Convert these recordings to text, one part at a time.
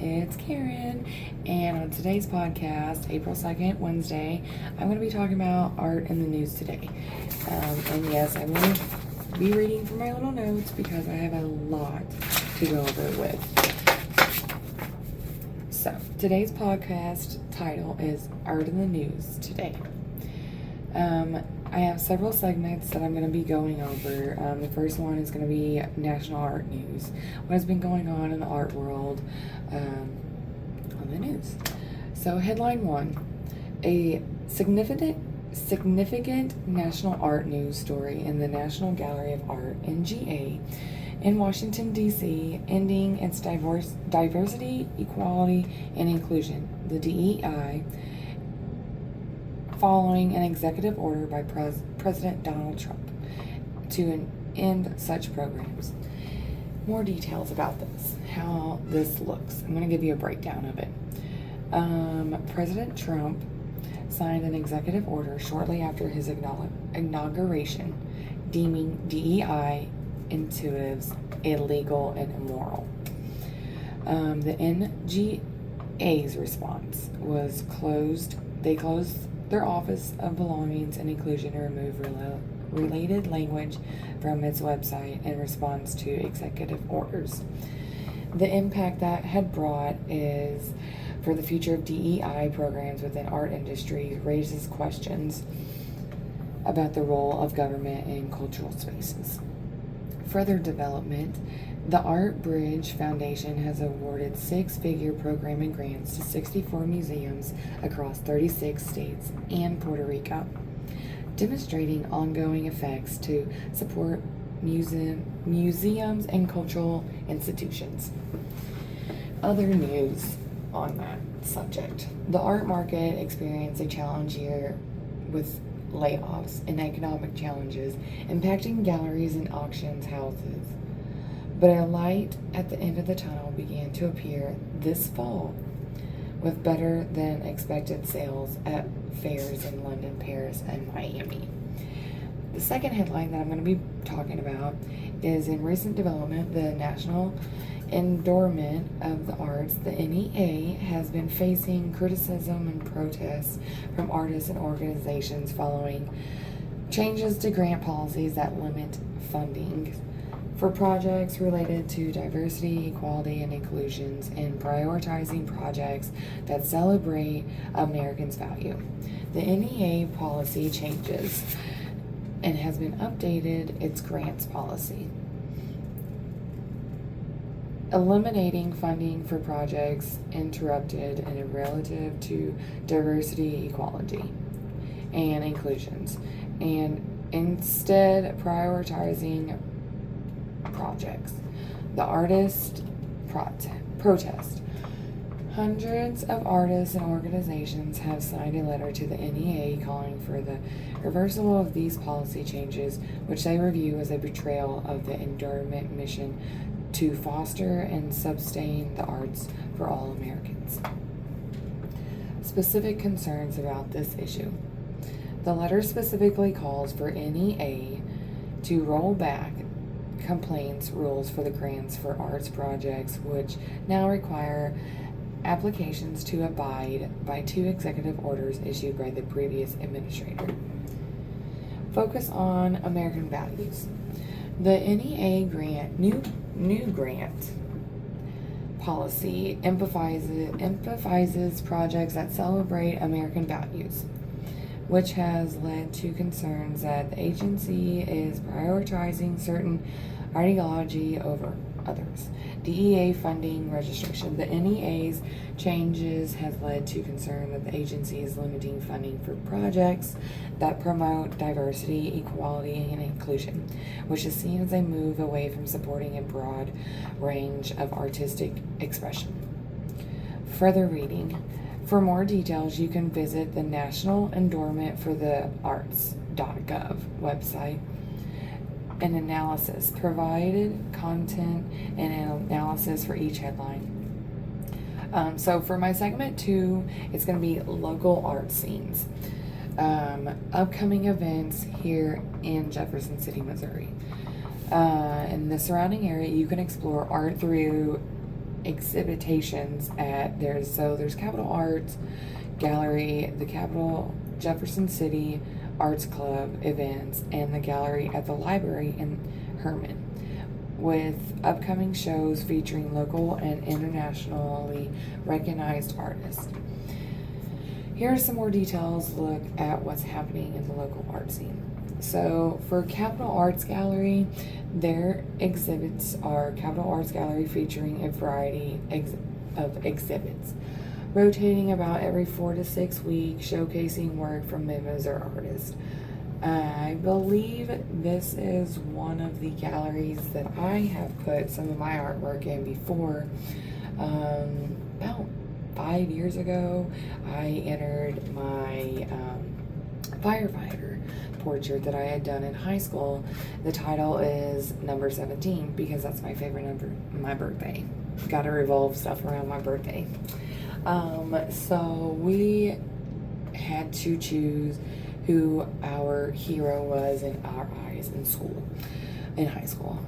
it's Karen, and on today's podcast, April 2nd, Wednesday, I'm going to be talking about art in the news today. And yes, I'm going to be reading from my little notes because I have a lot to go over with. So, today's podcast title is Art in the News Today. I have several segments that I'm going to be going over. The first one is going to be National Art News. What has been going on in the art world on the news. So headline 1, a significant national art news story in the National Gallery of Art, NGA, in Washington, D.C., ending its diversity, equality, and inclusion, the DEI, following an executive order by President Donald Trump to end such programs. More details about this, how this looks. I'm going to give you a breakdown of it. President Trump signed an executive order shortly after his inauguration, deeming DEI initiatives illegal and immoral. The NGA's response was they closed their Office of Belongings and Inclusion to remove related language from its website in response to executive orders. The impact that had brought is for the future of DEI programs within art industry raises questions about the role of government in cultural spaces. Further development, the Art Bridge Foundation has awarded 6-figure programming grants to 64 museums across 36 states and Puerto Rico, demonstrating ongoing effects to support museums and cultural institutions. Other news on that subject. The art market experienced a challenge year with layoffs and economic challenges impacting galleries and auctions houses. But a light at the end of the tunnel began to appear this fall with better than expected sales at fairs in London, Paris, and Miami. The second headline that I'm going to be talking about is in recent development, the National Endowment of the Arts, the NEA, has been facing criticism and protests from artists and organizations following changes to grant policies that limit funding for projects related to diversity, equality, and inclusions, and prioritizing projects that celebrate Americans' value. The NEA policy changes and has been updated its grants policy, eliminating funding for projects interrupted and relative to diversity, equality, and inclusions, and instead prioritizing projects. The artist protest. Hundreds of artists and organizations have signed a letter to the NEA calling for the reversal of these policy changes, which they review as a betrayal of the endowment mission to foster and sustain the arts for all Americans. Specific concerns about this issue. The letter specifically calls for NEA to roll back complaints rules for the grants for arts projects, which now require applications to abide by 2 executive orders issued by the previous administrator. Focus on American values. The NEA new grant policy emphasizes projects that celebrate American values, which has led to concerns that the agency is prioritizing certain ideology over others. DEA funding registration. The NEA's changes has led to concern that the agency is limiting funding for projects that promote diversity, equality, and inclusion, which is seen as a move away from supporting a broad range of artistic expression. Further reading. For more details, you can visit the National Endowment for the Arts.gov website. An analysis provided content and an analysis for each headline. So for my segment 2, it's going to be local art scenes. Upcoming events here in Jefferson City, Missouri. In the surrounding area, you can explore art through exhibitations at there's Capitol Arts Gallery, the Capitol Jefferson City Arts Club events, and the gallery at the library in Herman, with upcoming shows featuring local and internationally recognized artists. Here are some more details. Look at what's happening in the local art scene. So for Capitol Arts Gallery, their exhibits are Capitol Arts Gallery featuring a variety of exhibits, rotating about every 4 to 6 weeks, showcasing work from members or artists. I believe this is one of the galleries that I have put some of my artwork in before. About 5 years ago, I entered my firefighter portrait that I had done in high school. The title is number 17 because that's my favorite number, my birthday. Gotta revolve stuff around my birthday. So we had to choose who our hero was in our eyes in high school.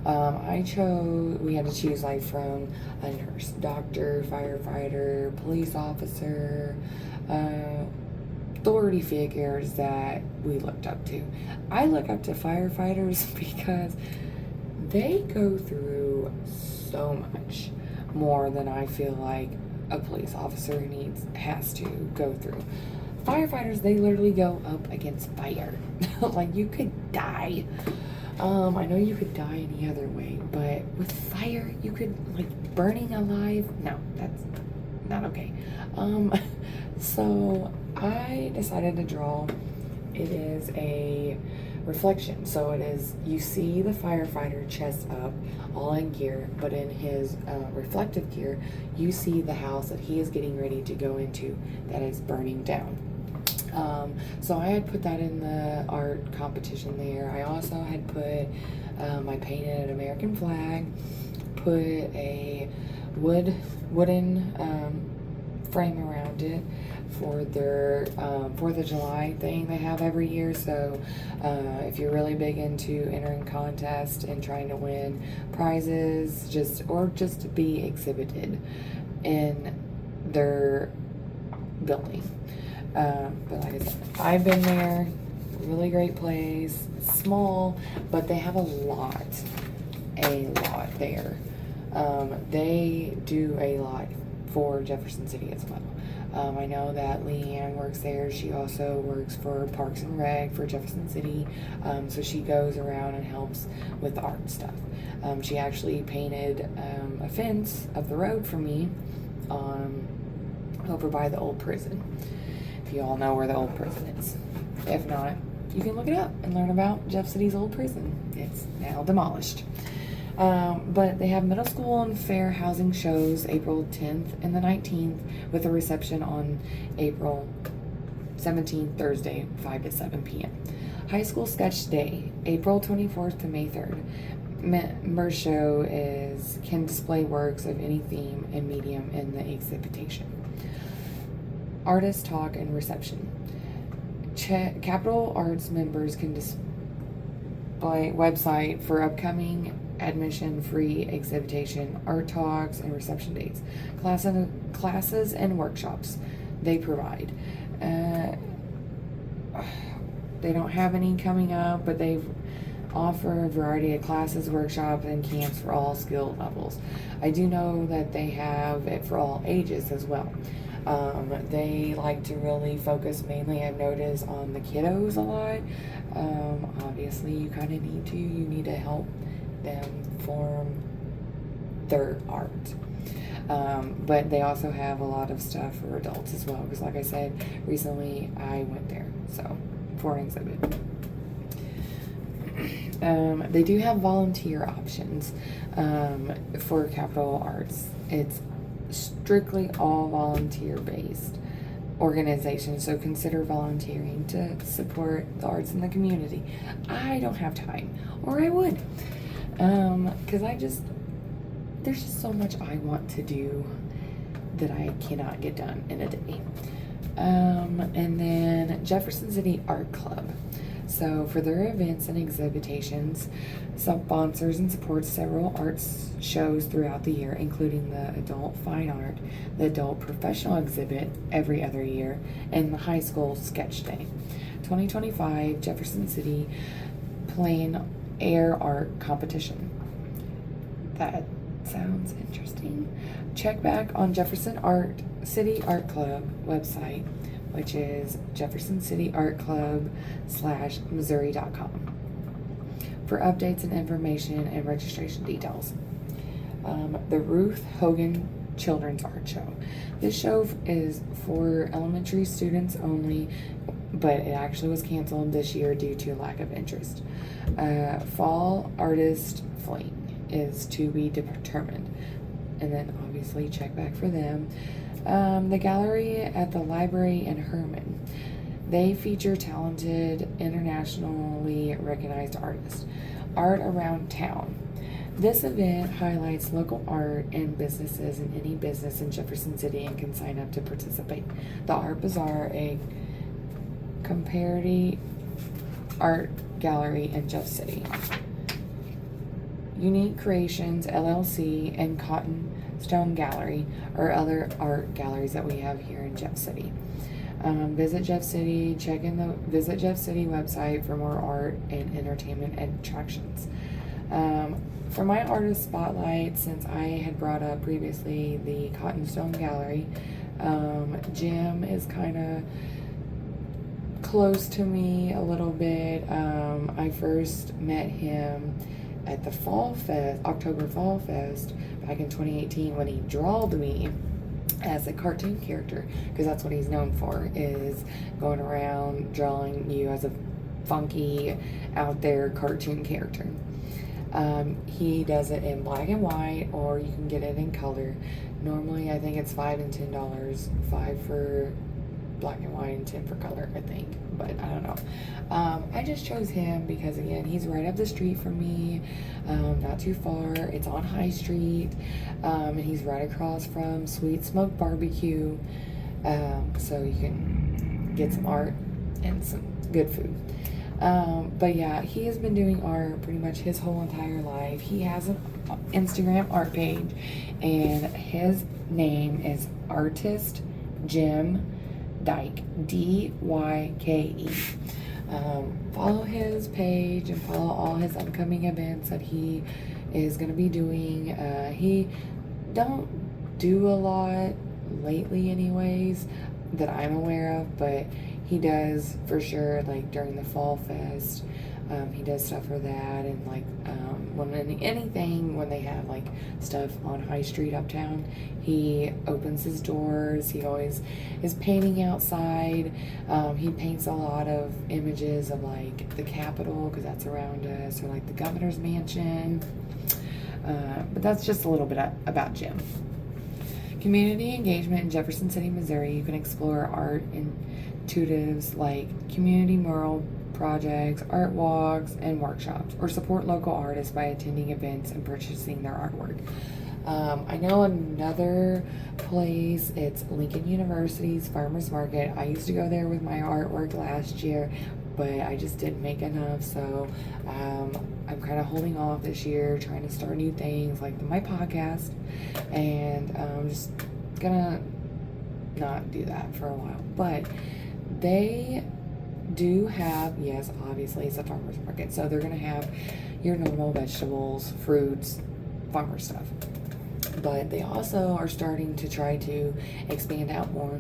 We had to choose like from a nurse, doctor, firefighter, police officer, authority figures that we looked up to. I look up to firefighters because they go through so much more than I feel like a police officer has to go through. Firefighters, they literally go up against fire. Like, you could die. I know you could die any other way, but with fire, you could, like, burning alive. No, that's not okay. So I decided to draw. It is a reflection. So it is, you see the firefighter chest up, all in gear, but in his reflective gear, you see the house that he is getting ready to go into that is burning down. So I had put that in the art competition there. I also had put, I painted an American flag, put a wooden frame around it for their 4th of July thing they have every year. So if you're really big into entering contests and trying to win prizes, just to be exhibited in their building. But like I said, I've been there. Really great place. Small, but they have a lot there. They do a lot for Jefferson City as well. I know that Leanne works there. She also works for Parks and Rec for Jefferson City. So she goes around and helps with the art stuff. She actually painted a fence of the road for me over by the old prison. If you all know where the old prison is. If not, you can look it up and learn about Jeff City's old prison. It's now demolished. But they have middle school and fair housing shows April 10th and the 19th, with a reception on April 17th, Thursday, 5 to 7 p.m. High school sketch day, April 24th to May 3rd. Member show can display works of any theme and medium in the exhibition. Artist talk and reception. Capitol Arts members can display website for upcoming admission-free exhibition, art talks, and reception dates. Classes and workshops they provide. They don't have any coming up, but they offer a variety of classes, workshops, and camps for all skill levels. I do know that they have it for all ages as well. They like to really focus mainly, I've noticed, on the kiddos a lot. Obviously, you kind of need to help them form their art. But they also have a lot of stuff for adults as well, because like I said, recently I went there, so for an exhibit. They do have volunteer options for Capitol Arts. It's strictly all volunteer-based organization, so consider volunteering to support the arts in the community. I don't have time, or I would, because there's just so much I want to do that I cannot get done in a day. And then Jefferson City Art Club. So for their events and exhibitions, sponsors and supports several arts shows throughout the year, including the Adult Fine Art, the Adult Professional Exhibit every other year, and the High School Sketch Day. 2025 Jefferson City Plein Air Art Competition. That sounds interesting. Check back on Jefferson City Art Club website, which is jeffersoncityartclub/missouri.com, for updates and information and registration details. The Ruth Hogan Children's Art Show. This show is for elementary students only, but it actually was canceled this year due to lack of interest. Fall Artist Fling is to be determined, and then obviously check back for them. The gallery at the library in Herman, they feature talented, internationally recognized artists. Art around town. This event highlights local art and businesses in any business in Jefferson City and can sign up to participate. The Art Bazaar, a comparative art gallery in Jeff City. Unique Creations LLC and Cotton Stone Gallery are other art galleries that we have here in Jeff City. Visit Jeff City. Check in the Visit Jeff City website for more art and entertainment attractions. For my artist spotlight, since I had brought up previously the Cotton Stone Gallery, Jim is kind of close to me a little bit. I first met him at the Fall Fest, October Fall Fest, back in 2018, when he drawed me as a cartoon character, because that's what he's known for, is going around drawing you as a funky, out there cartoon character. He does it in black and white, or you can get it in color. Normally, I think it's $5 and $10, $5 for black and white and 10 for color, I think, but I don't know. I just chose him because, again, he's right up the street from me, not too far. It's on High Street, and he's right across from Sweet Smoke Barbecue, so you can get some art and some good food. But yeah, he has been doing art pretty much his whole entire life. He has an Instagram art page, and his name is Artist Jim Dyke, D-Y-K-E. Follow his page and follow all his upcoming events that he is going to be doing. He don't do a lot lately anyways that I'm aware of, but he does for sure, like during the Fall Fest. He does stuff for that, and like when they have like stuff on High Street uptown, he opens his doors. He always is painting outside. He paints a lot of images of like the Capitol, because that's around us, or like the governor's mansion. But that's just a little bit about Jim. Community engagement in Jefferson City, Missouri. You can explore art intuitives like community mural projects, art walks, and workshops, or support local artists by attending events and purchasing their artwork. I know another place, it's Lincoln University's Farmers Market. I used to go there with my artwork last year, but I just didn't make enough, so I'm kind of holding off this year, trying to start new things like my podcast, and I'm just gonna not do that for a while. But they do have, yes, obviously it's a farmer's market, so they're gonna have your normal vegetables, fruits, farmer stuff, but they also are starting to try to expand out more,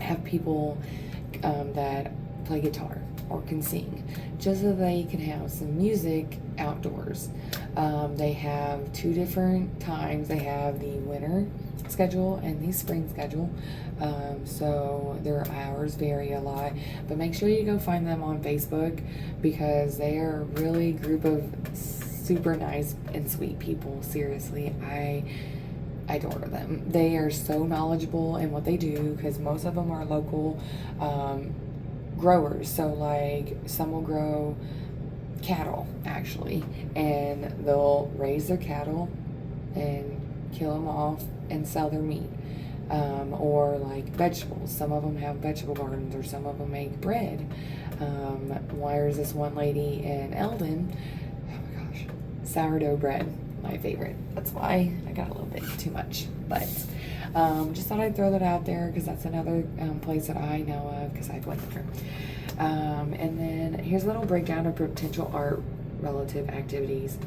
have people that play guitar or can sing, just so they can have some music outdoors. They have 2 different times. They have the winter schedule and the spring schedule, so their hours vary a lot, but make sure you go find them on Facebook, because they are a really group of super nice and sweet people. Seriously, I adore them. They are so knowledgeable in what they do, because most of them are local growers. So like some will grow cattle actually, and they'll raise their cattle and kill them off and sell their meat. or like vegetables. Some of them have vegetable gardens, or some of them make bread. There's this one lady in Eldon, oh my gosh, sourdough bread, my favorite. That's why I got a little bit too much, but just thought I'd throw that out there because that's another place that I know of because I've went there. And then here's a little breakdown of potential art relative activities.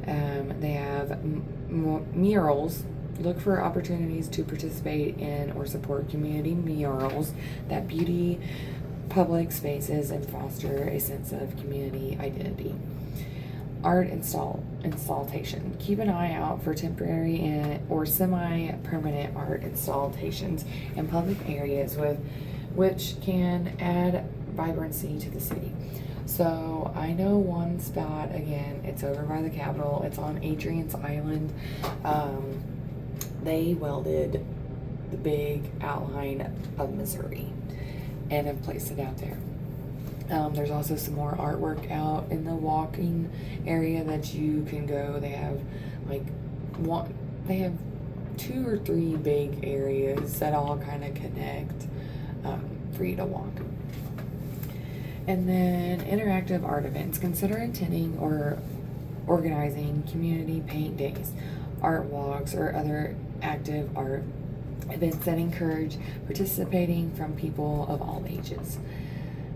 They have murals. Look for opportunities to participate in or support community murals that beauty public spaces and foster a sense of community identity. Art installation. Keep an eye out for temporary or semi-permanent art installations in public areas which can add vibrancy to the city. So I know one spot, again, it's over by the Capitol. It's on Adrian's Island. They welded the big outline of Missouri and have placed it out there. There's also some more artwork out in the walking area that you can go. They have they have 2 or 3 big areas that all kind of connect for you to walk. And then interactive art events. Consider attending or organizing community paint days, art walks, or other active art events that encourage participating from people of all ages.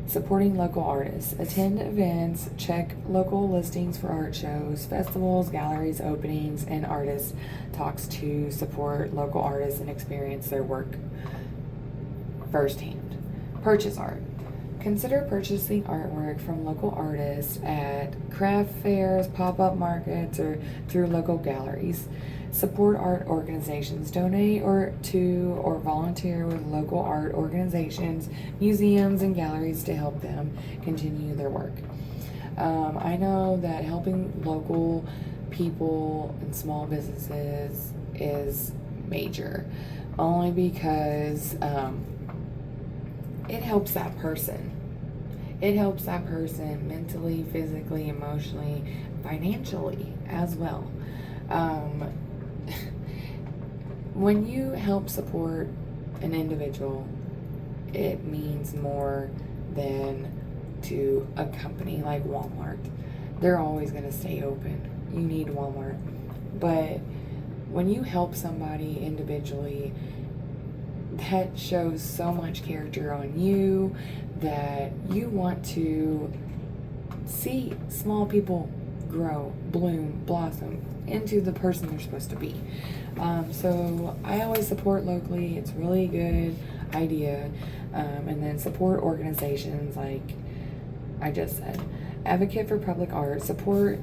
Supporting local artists. Attend events, check local listings for art shows, festivals, galleries, openings, and artist talks to support local artists and experience their work firsthand. Purchase art. Consider purchasing artwork from local artists at craft fairs, pop-up markets, or through local galleries. Support art organizations. Donate or volunteer with local art organizations, museums, and galleries to help them continue their work. I know that helping local people and small businesses is major, only because it helps that person. It helps that person mentally, physically, emotionally, financially as well. When you help support an individual, it means more than to a company like Walmart. They're always going to stay open. You need Walmart. But when you help somebody individually, that shows so much character on you that you want to see small people grow, bloom, blossom into the person they're supposed to be. So I always support locally. It's a really good idea. And then support organizations like I just said. Advocate for public art. Support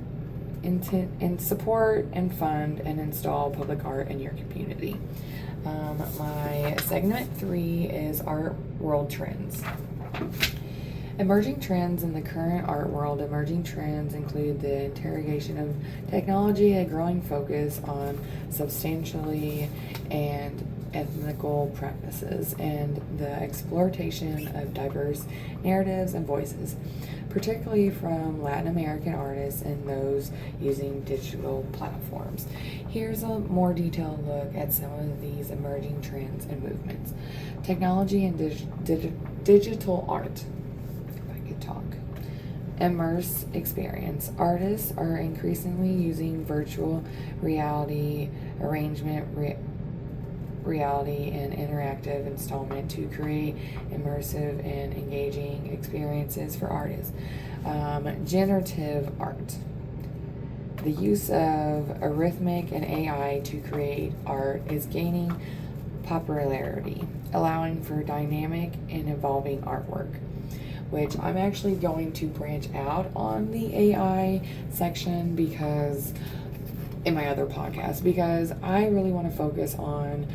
and fund and install public art in your community. My segment 3 is art world trends. Emerging trends in the current art world. Emerging trends include the interrogation of technology, a growing focus on substantially and ethnical practices, and the exploitation of diverse narratives and voices, particularly from Latin American artists and those using digital platforms. Here's a more detailed look at some of these emerging trends and movements. Technology and digital art. Talk. Immerse experience. Artists are increasingly using virtual reality, reality, and interactive installment to create immersive and engaging experiences for artists. Generative art. The use of arithmetic and AI to create art is gaining popularity, allowing for dynamic and evolving artwork, which I'm actually going to branch out on the AI section because in my other podcast, because I really want to focus on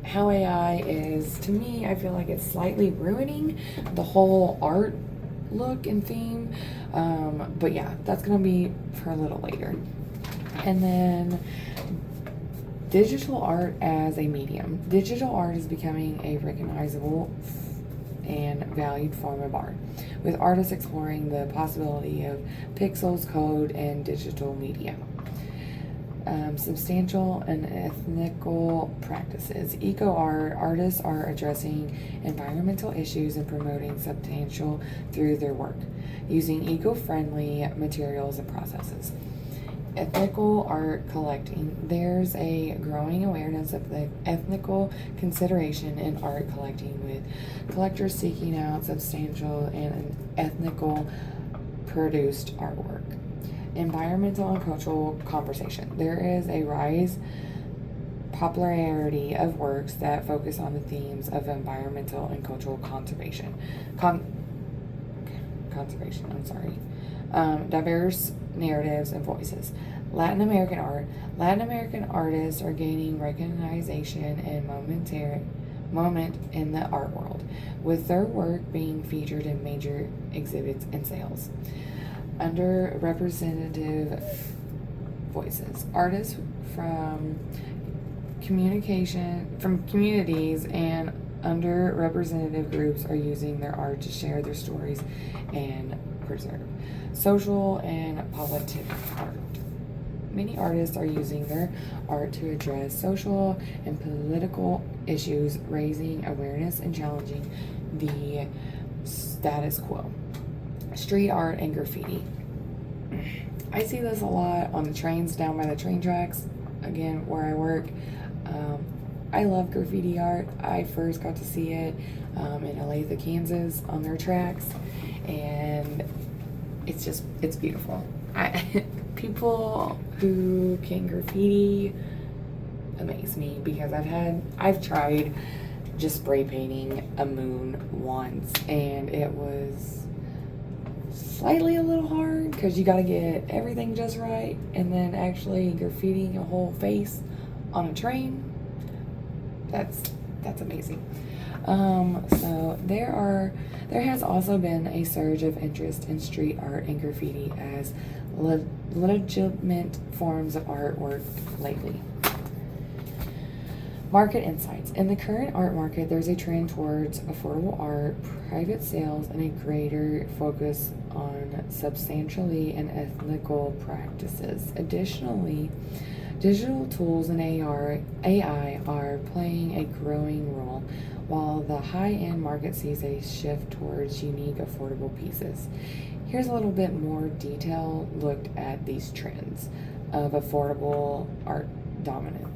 how AI is, to me, I feel like it's slightly ruining the whole art look and theme. But yeah, that's going to be for a little later. And then digital art as a medium. Digital art is becoming a recognizable and valued form of art, with artists exploring the possibility of pixels, code, and digital media. substantial and ethnical practices. Eco art artists are addressing environmental issues and promoting substantial through their work, using eco-friendly materials and processes. Ethnical art collecting. There's a growing awareness of the ethnical consideration in art collecting, with collectors seeking out substantial and ethnical produced artwork. Environmental and cultural conversation. There is a rise popularity of works that focus on the themes of environmental and cultural conservation. Diverse narratives and voices. Latin American art. Latin American artists are gaining recognition and moment in the art world, with their work being featured in major exhibits and sales. Underrepresented voices. Artists from communities and underrepresented groups are using their art to share their stories and preserve. Social and politic art. Many artists are using their art to address social and political issues, raising awareness and challenging the status quo. Street art and graffiti. I see this a lot on the trains down by the train tracks, again, where I work. I love graffiti art. I first got to see it in Olathe, Kansas on their tracks, and it's beautiful. People who can graffiti amaze me, because I've tried just spray painting a moon once, and it was slightly a little hard because you got to get everything just right, and then actually graffitiing a whole face on a train, that's amazing. So there has also been a surge of interest in street art and graffiti as legitimate forms of artwork lately. Market insights. In the current art market, there's a trend towards affordable art, private sales, and a greater focus on substantially and ethnical practices. Additionally, digital tools and AI are playing a growing role, while the high-end market sees a shift towards unique, affordable pieces. Here's a little bit more detailed look at these trends of affordable art dominance.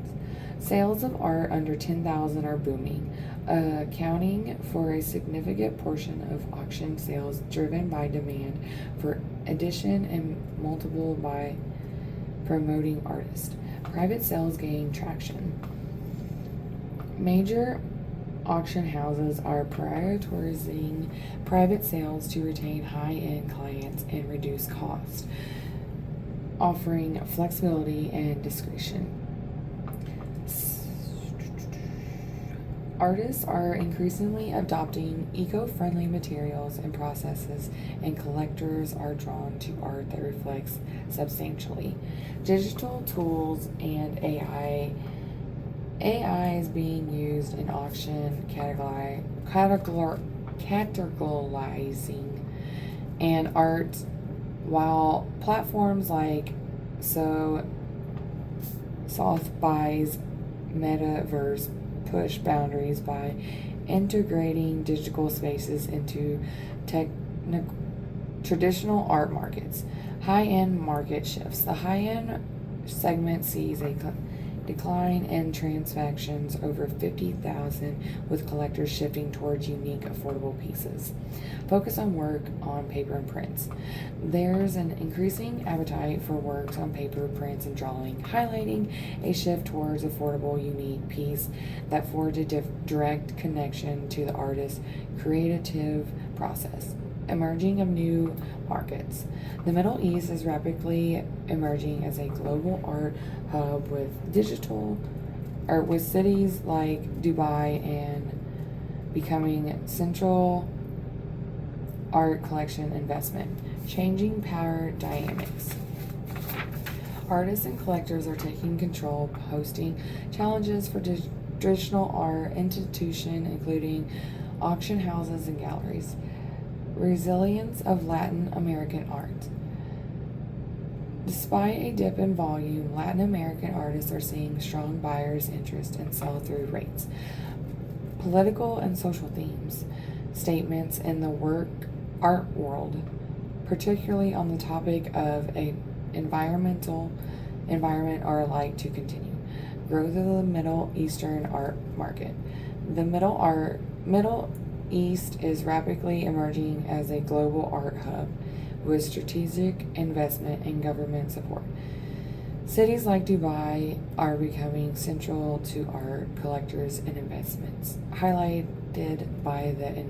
Sales of art under $10,000 are booming, accounting for a significant portion of auction sales, driven by demand for edition and multiple by promoting artists. Private sales gain traction. Major auction houses are prioritizing private sales to retain high-end clients and reduce costs, offering flexibility and discretion. Artists are increasingly adopting eco-friendly materials and processes, and collectors are drawn to art that reflects substantially. Digital tools and AI is being used in auction categorizing and art, while platforms like Sotheby's Metaverse push boundaries by integrating digital spaces into traditional art markets. High-end market shifts. The high-end segment sees a decline in transactions over $50,000, with collectors shifting towards unique, affordable pieces. Focus on work on paper and prints. There's an increasing appetite for works on paper, prints, and drawing, highlighting a shift towards affordable, unique piece that forge a direct connection to the artist's creative process. Emerging of new markets. The Middle East is rapidly emerging as a global art hub, with cities like Dubai and becoming central art collection investment, changing power dynamics. Artists and collectors are taking control, hosting challenges for traditional art institutions, including auction houses and galleries. Resilience of Latin American art. Despite a dip in volume, Latin American artists are seeing strong buyers' interest and sell-through rates. Political and social themes, statements in the art world, particularly on the topic of an environment, are like to continue. Growth of the Middle Eastern art market. The Middle East is rapidly emerging as a global art hub with strategic investment and government support. Cities like Dubai are becoming central to art collectors and investments, highlighted by the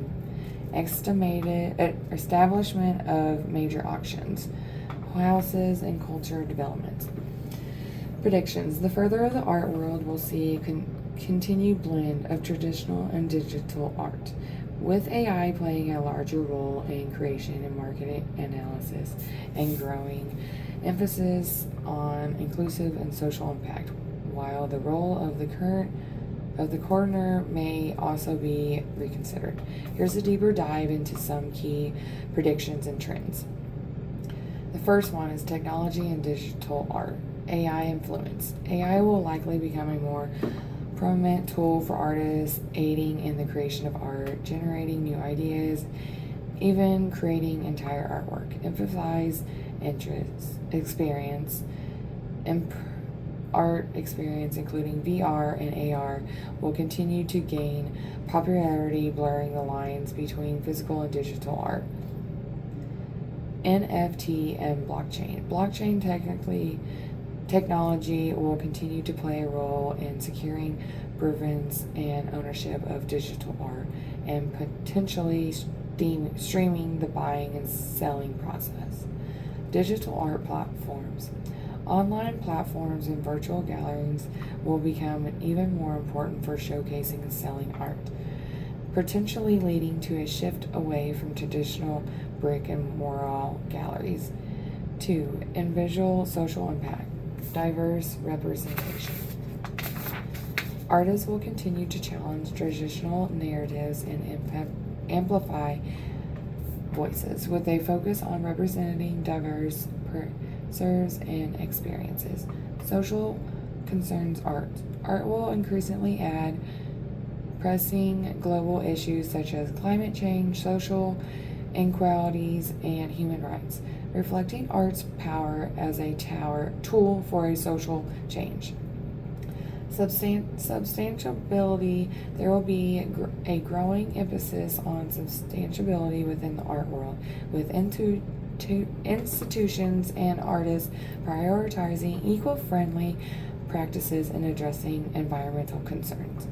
establishment of major auctions, houses, and culture developments. Predictions. The further of the art world will see a continued blend of traditional and digital art, with AI playing a larger role in creation and market analysis, and growing emphasis on inclusive and social impact, while the role of the coroner may also be reconsidered. Here's a deeper dive into some key predictions and trends. The first one is technology and digital art. AI influence. AI will likely become a more prominent tool for artists, aiding in the creation of art, generating new ideas, even creating entire artwork. Emphasize interest, experience, art experience, including VR and AR, will continue to gain popularity, blurring the lines between physical and digital art. NFT and blockchain. Blockchain technology will continue to play a role in securing provenance and ownership of digital art and potentially streaming the buying and selling process. Digital art platforms. Online platforms and virtual galleries will become even more important for showcasing and selling art, potentially leading to a shift away from traditional brick and mortar galleries. 2. In visual social impact. Diverse representation. Artists will continue to challenge traditional narratives and amplify voices with a focus on representing diverse perspectives and experiences. Social concerns art. Art will increasingly add pressing global issues such as climate change, social inequalities, and human rights, reflecting art's power as a tool for a social change. Substantiability. There will be a growing emphasis on substantiability within the art world, with institutions and artists prioritizing eco-friendly practices and addressing environmental concerns.